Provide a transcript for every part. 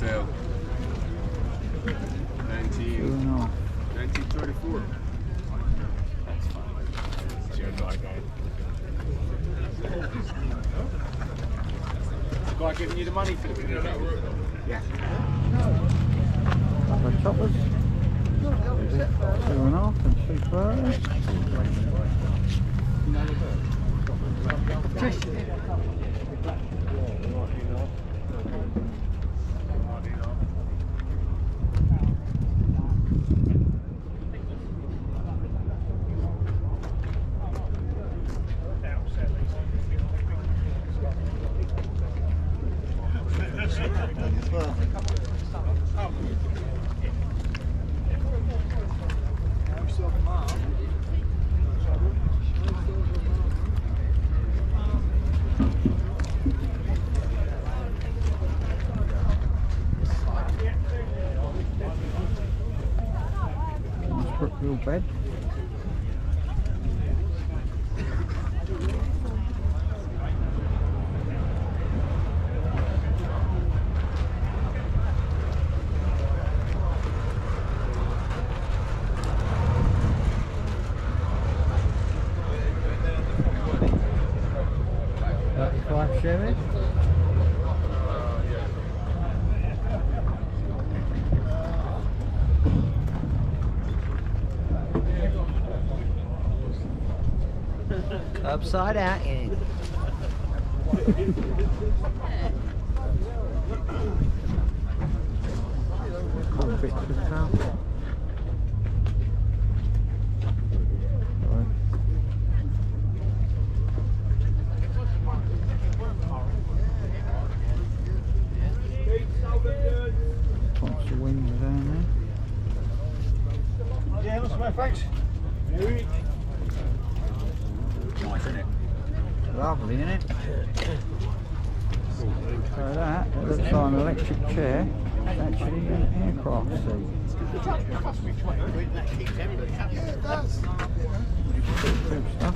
sale. 1934. That's fine. It's your guy, the guy giving you the money for the video? Yeah. Couple of choppers. 2.5 and 2.30. Brookville bed. Chevy. Upside out, yeah. Cool bits of town. Pops of window down there. Yeah, what's my thanks? Nice, isn't it? Lovely, isn't it? So that looks like an electric chair. It's actually an aircraft seat. Cool stuff.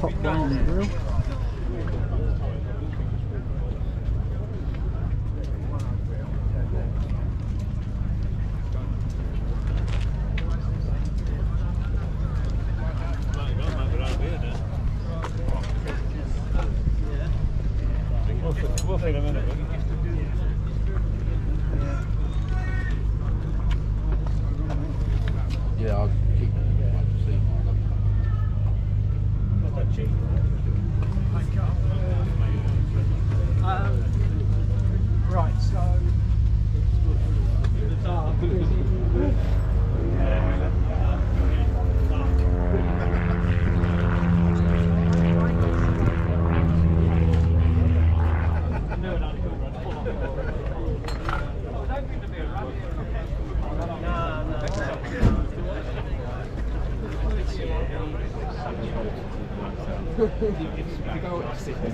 Top down grill. We'll take a minute. Yeah, I'll keep it. Not that cheap. Right, so the dark.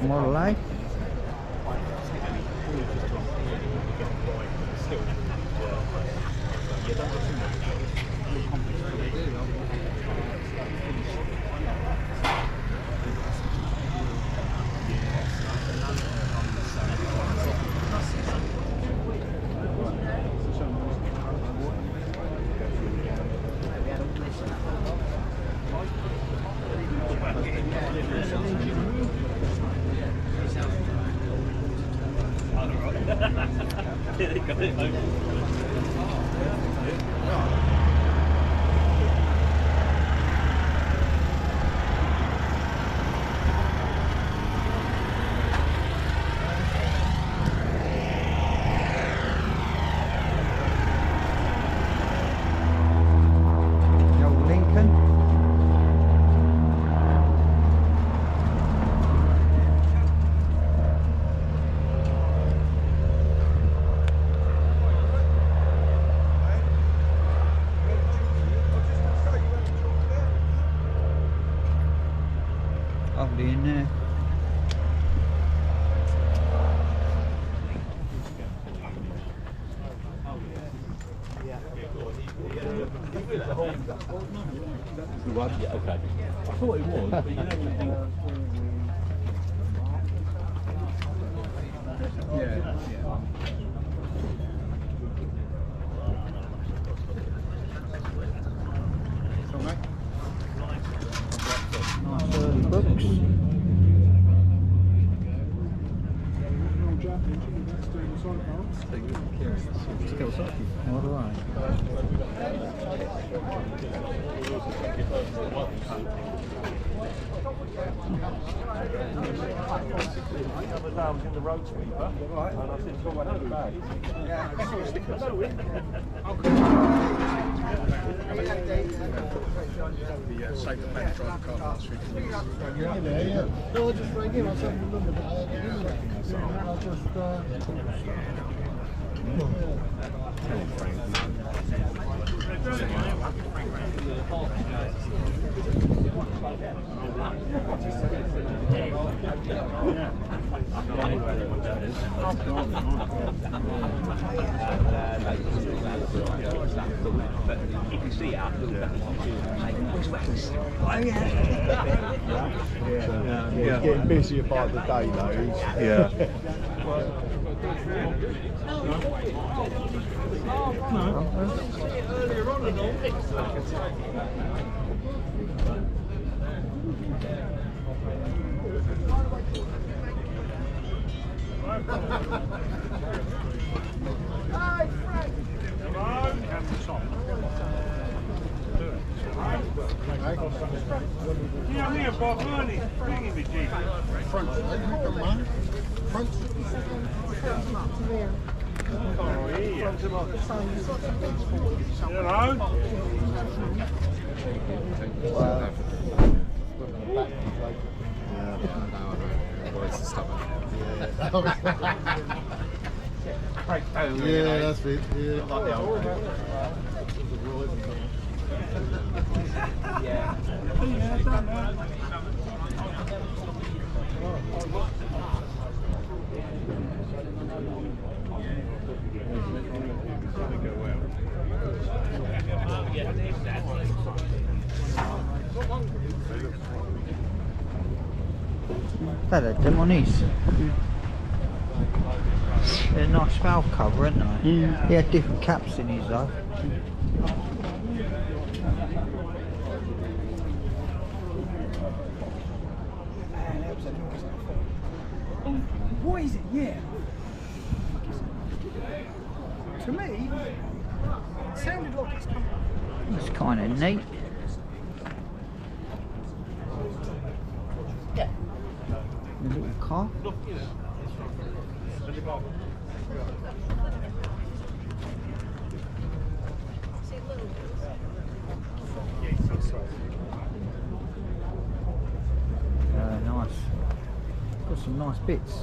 Model A. Lovely in there. Yeah, okay. I thought it was, but you know when you think... Yeah. Nice early books. All right. The other day I was in the road sweeper, and I said, "Oh, I know the bag." Yeah, I saw a sticker. I know it. The safe back drive car last week. No, I just rang in. I said, remember that. I just, You can see it. Yeah. Getting busier by the day though. Yeah. Yeah, here, Bob Murney. Bring him, G. front. Front. Oh, yeah. Hello. Yeah, that's it. Yeah. Like the old They're them on these. They're a nice valve cover, aren't they? He had different caps in his though. What is it? Yeah. To me, it sounded like it's coming. It's kind of neat. The little car. Nice. Got some nice bits.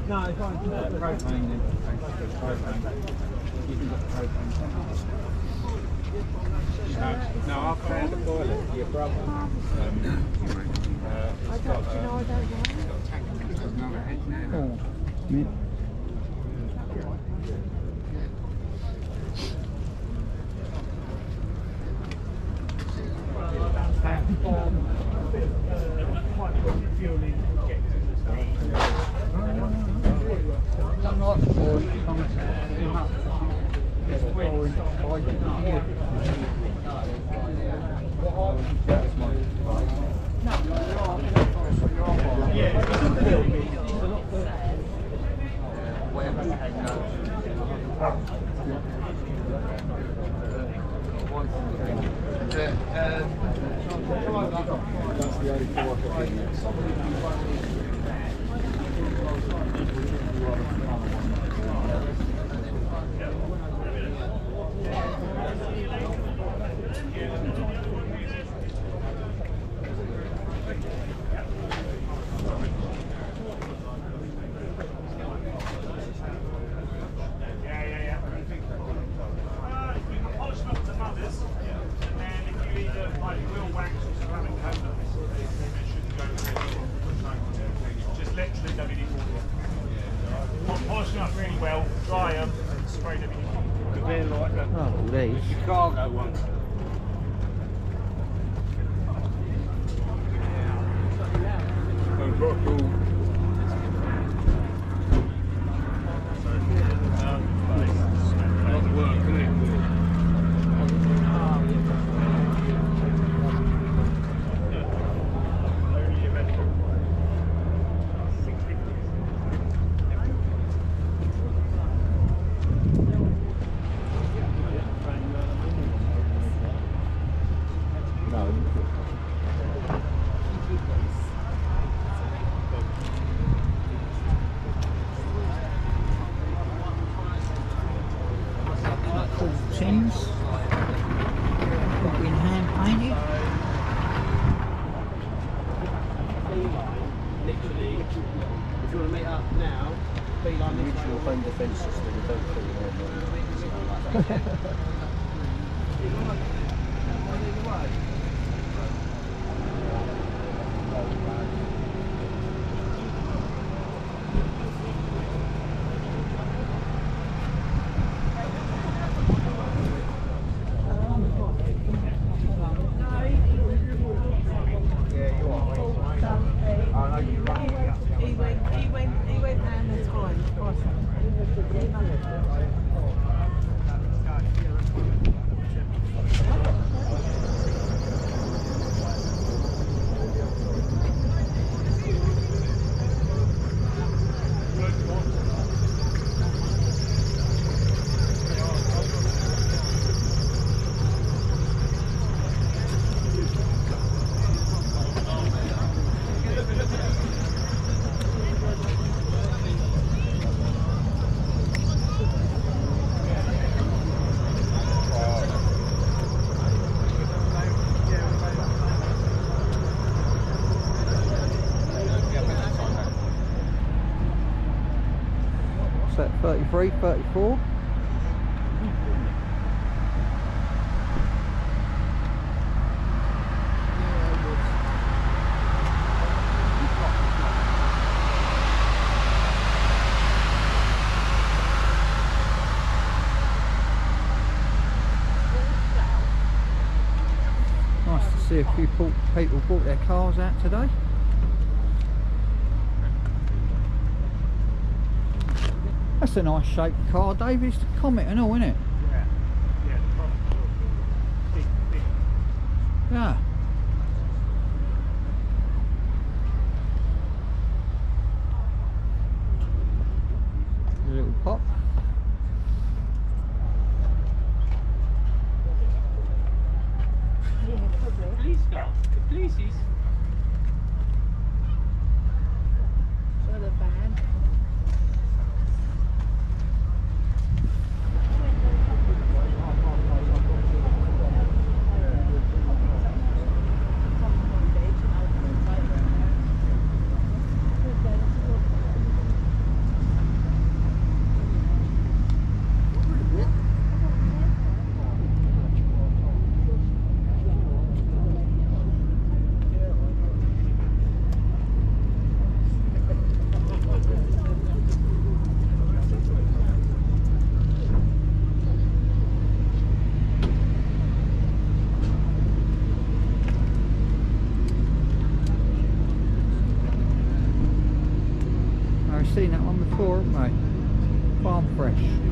No, if I can get the propane then. You can get the propane. No, I'll found the toilet for your brother. Oh, yeah. Thanks. Don't like the boy. Too much. It's boring. That's the only four I can Polishing up really well, dry them, and spray them in. They're like a Oh, these. Chicago one. Cool tins. All been hand painted. Literally, if you want to meet up now, be like this. Mutual home defence system, don't feel like He went down the time. Set 33, 34. Nice to see a few people bought their cars out today. That's a nice shaped car, Dave. It's the Comet and all, isn't it? Yeah. Yeah, the front big. Yeah. A little pop. Police car. The police is. So the van. before, haven't they? Farm fresh.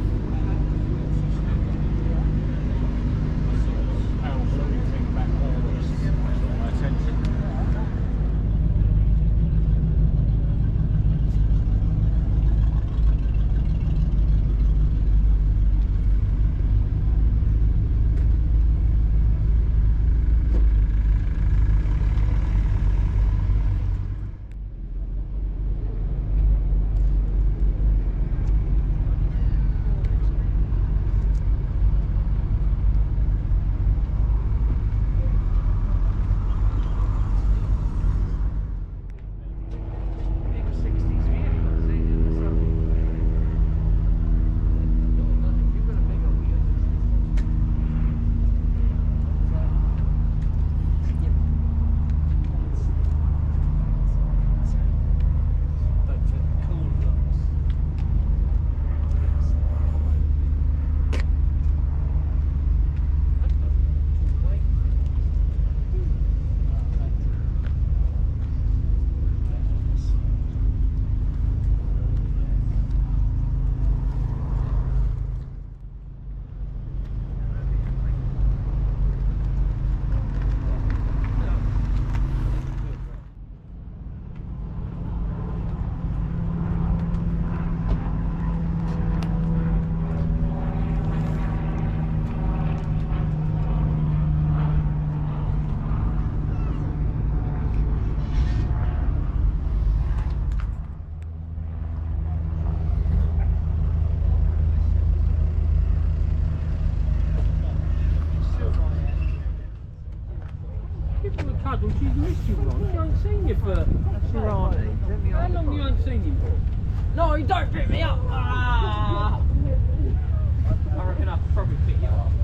Cuddle, she's missed you, Ron. She ain't seen you for... That's your auntie. Let me How hold long the you ain't seen him for? No, you don't pick me up! Ah! I reckon I could probably pick you up.